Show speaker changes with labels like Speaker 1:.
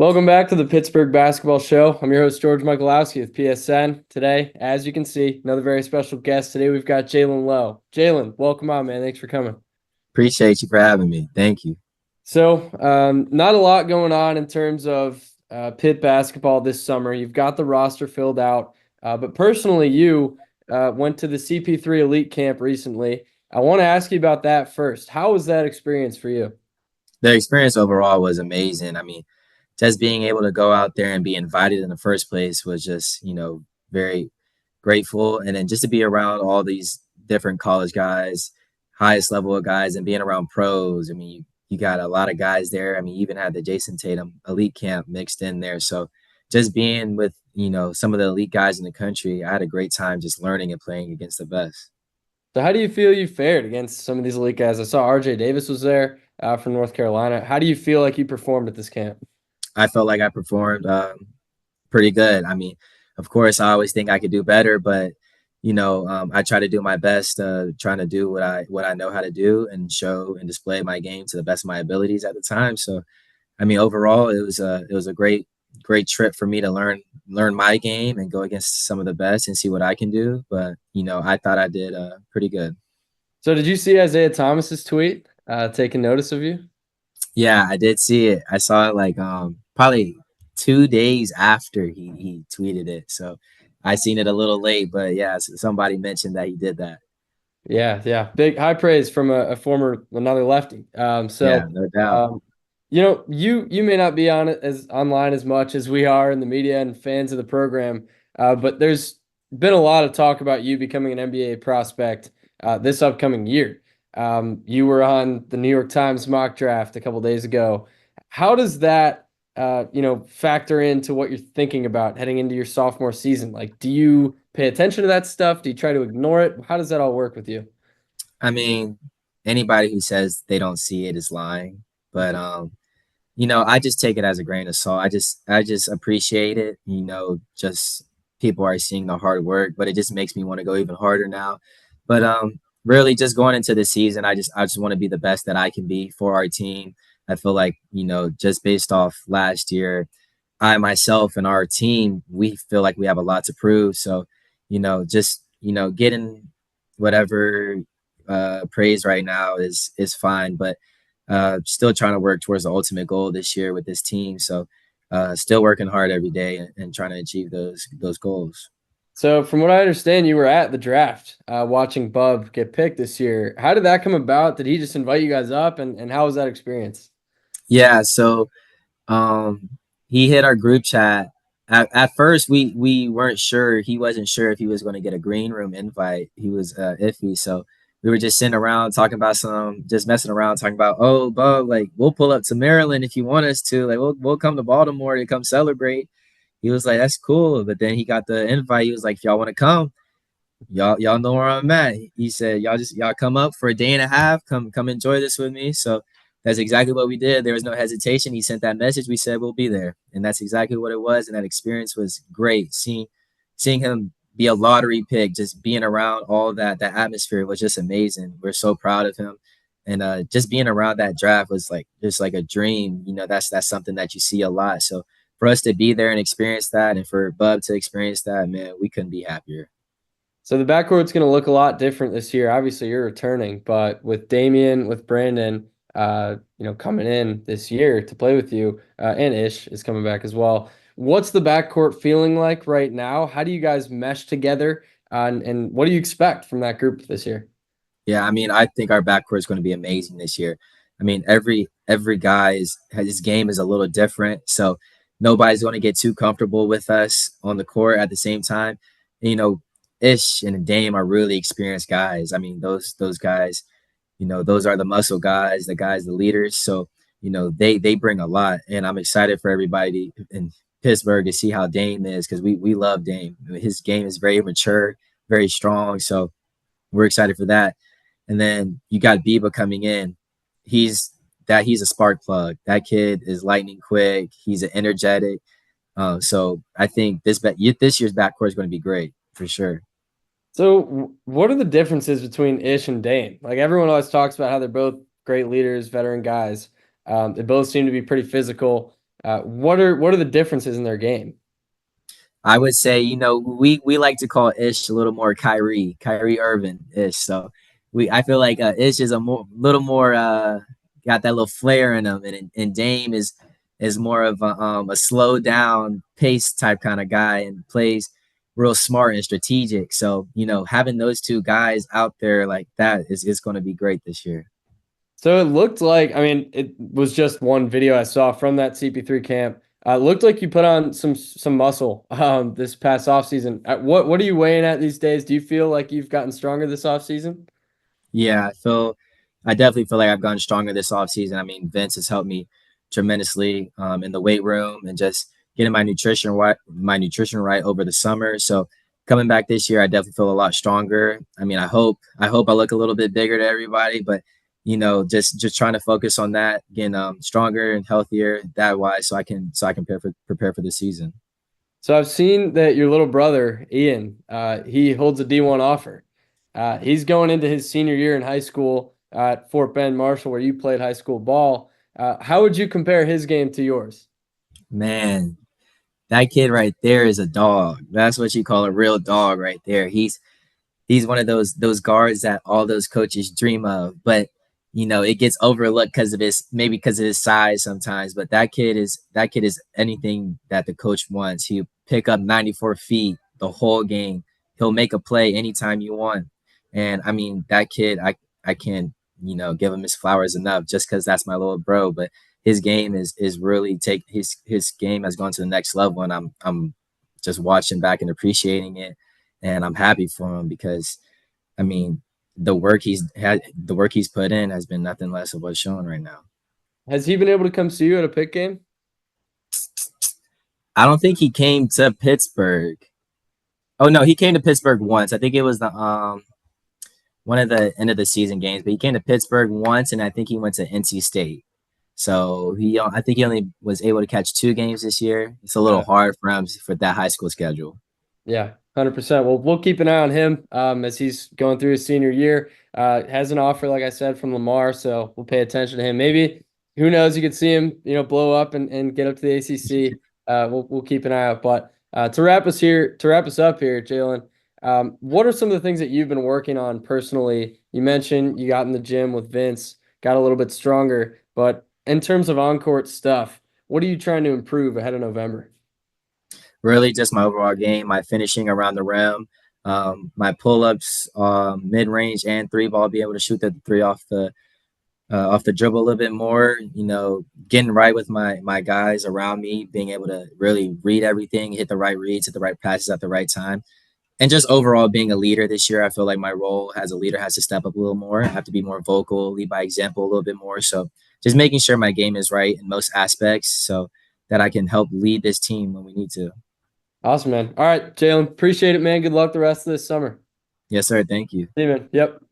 Speaker 1: Welcome back to the Pittsburgh Basketball Show. I'm your host, George Michalowski with PSN. Today, as you can see, another very special guest. Today, we've got Jaland Lowe. Jaland, welcome on, man. Thanks for coming.
Speaker 2: Appreciate you for having me. Thank you.
Speaker 1: So, not a lot going on in terms of Pitt basketball this summer. You've got the roster filled out, but personally, you went to the CP3 Elite Camp recently. I want to ask you about that first. How was that experience for you?
Speaker 2: The experience overall was amazing. I mean, just being able to go out there and be invited in the first place was just, very grateful. And then just to be around all these different college guys, highest level of guys, and being around pros. I mean, you got a lot of guys there. I mean, you even had the Jason Tatum Elite Camp mixed in there. So just being with, some of the elite guys in the country, I had a great time just learning and playing against the best.
Speaker 1: So how do you feel you fared against some of these elite guys? I saw RJ Davis was there from North Carolina. How do you feel like you performed at this camp?
Speaker 2: I felt like I performed pretty good. I mean, of course, I always think I could do better, but I try to do my best, trying to do what I know how to do and show and display my game to the best of my abilities at the time. So, I mean, overall, it was a great trip for me to learn my game and go against some of the best and see what I can do. But I thought I did pretty good.
Speaker 1: So did you see Isaiah Thomas's tweet taking notice of you?
Speaker 2: Yeah, I did see it. I saw it like probably 2 days after he tweeted it. So I seen it a little late, but yeah, somebody mentioned that he did that.
Speaker 1: Yeah. Big high praise from a former another lefty.
Speaker 2: Yeah, no doubt.
Speaker 1: You may not be on it as online as much as we are in the media and fans of the program, but there's been a lot of talk about you becoming an NBA prospect this upcoming year. You were on the New York Times mock draft a couple days ago. How does that, factor into what you're thinking about heading into your sophomore season? Like, do you pay attention to that stuff? Do you try to ignore it? How does that all work with you?
Speaker 2: I mean, anybody who says they don't see it is lying. But I just take it as a grain of salt. I just appreciate it. Just people are seeing the hard work, but it just makes me want to go even harder now. But really just going into the season, I just want to be the best that I can be for our team. I feel like, just based off last year, I myself and our team, we feel like we have a lot to prove. So, just, getting whatever praise right now is fine, but still trying to work towards the ultimate goal this year with this team. So still working hard every day and trying to achieve those goals.
Speaker 1: So, from what I understand, you were at the draft watching Bub get picked this year. How did that come about? Did he just invite you guys up, and how was that experience?
Speaker 2: Yeah, so um, he hit our group chat. At first, we weren't sure. He wasn't sure if he was going to get a green room invite. He was iffy. So we were just sitting around talking about just messing around, talking about, oh, Bub, like we'll pull up to Maryland if you want us to. Like we'll come to Baltimore to come celebrate. He was like, that's cool. But then he got the invite. He was like, if y'all want to come, y'all know where I'm at. He said, y'all come up for a day and a half. Come enjoy this with me. So that's exactly what we did. There was no hesitation. He sent that message. We said we'll be there, and that's exactly what it was. And that experience was great. Seeing him be a lottery pick, just being around all that atmosphere was just amazing. We're so proud of him, and just being around that draft was like just like a dream. That's something that you see a lot. So for us to be there and experience that, and for Bub to experience that, man, we couldn't be happier.
Speaker 1: So the backcourt's going to look a lot different this year. Obviously, you're returning, but with Damian, with Brandin, coming in this year to play with you, and Ish is coming back as well. What's the backcourt feeling like right now? How do you guys mesh together, and what do you expect from that group this year?
Speaker 2: Yeah, I mean, I think our backcourt is going to be amazing this year. I mean, every guy his game is a little different, so nobody's going to get too comfortable with us on the court at the same time. You know, Ish and Dame are really experienced guys. I mean, those guys, those are the muscle guys, the leaders. So they bring a lot, and I'm excited for everybody in Pittsburgh to see how Dame is because we love Dame. His game is very mature, very strong. So we're excited for that. And then you got Biba coming in. He's a spark plug. That kid is lightning quick. He's an energetic. So I think this year's backcourt is going to be great for sure.
Speaker 1: So, what are the differences between Ish and Dame? Like everyone always talks about how they're both great leaders, veteran guys. They both seem to be pretty physical. What are the differences in their game?
Speaker 2: I would say, we like to call Ish a little more Kyrie Irving Ish. So I feel like Ish is a little more got that little flair in him, and Dame is more of a slow down pace type kind of guy and plays real smart and strategic. So having those two guys out there like that is going to be great this year.
Speaker 1: So it looked like, I mean, it was just one video I saw from that CP3 camp. It looked like you put on some muscle this past offseason. What are you weighing at these days? Do you feel like you've gotten stronger this offseason?
Speaker 2: Yeah, I definitely feel like I've gotten stronger this offseason. I mean, Vince has helped me tremendously in the weight room and just getting my nutrition right over the summer. So coming back this year, I definitely feel a lot stronger. I mean, I hope I look a little bit bigger to everybody, but just trying to focus on that, getting stronger and healthier that wise, so I can prepare for the season.
Speaker 1: So I've seen that your little brother, Ian, he holds a D1 offer. He's going into his senior year in high school at Fort Bend Marshall, where you played high school ball. How would you compare his game to yours?
Speaker 2: Man, that kid right there is a dog. That's what you call a real dog right there. He's one of those guards that all those coaches dream of, but it gets overlooked because of his size sometimes. But that kid is anything that the coach wants. He'll pick up 94 feet the whole game. He'll make a play anytime you want. And I mean, that kid, I can't give him his flowers enough just because that's my little bro. But his game is really his game has gone to the next level, and I'm just watching back and appreciating it, and I'm happy for him because I mean the work he's put in has been nothing less of what's showing right now.
Speaker 1: Has he been able to come see you at a Pitt game?
Speaker 2: I don't think he came to Pittsburgh. Oh no, he came to Pittsburgh once. I think it was the one of the end of the season games, but he came to Pittsburgh once, and I think he went to NC State. So I think he only was able to catch 2 games this year. It's a little hard for him for that high school schedule.
Speaker 1: Yeah, 100%. Well, we'll keep an eye on him as he's going through his senior year. Has an offer, like I said, from Lamar, so we'll pay attention to him. Maybe, who knows, you could see him, blow up and get up to the ACC. We'll keep an eye out. But to wrap us up here, Jaland, what are some of the things that you've been working on personally? You mentioned you got in the gym with Vince, got a little bit stronger, but in terms of on-court stuff, what are you trying to improve ahead of November?
Speaker 2: Really, just my overall game, my finishing around the rim, my pull-ups, mid-range and three ball, be able to shoot the three off the dribble a little bit more. Getting right with my guys around me, being able to really read everything, hit the right reads, hit the right passes at the right time. And just overall being a leader this year, I feel like my role as a leader has to step up a little more. I have to be more vocal, lead by example a little bit more. So just making sure my game is right in most aspects so that I can help lead this team when we need to.
Speaker 1: Awesome, man. All right, Jaland, appreciate it, man. Good luck the rest of this summer.
Speaker 2: Yes, sir. Thank you.
Speaker 1: See you, man. Yep.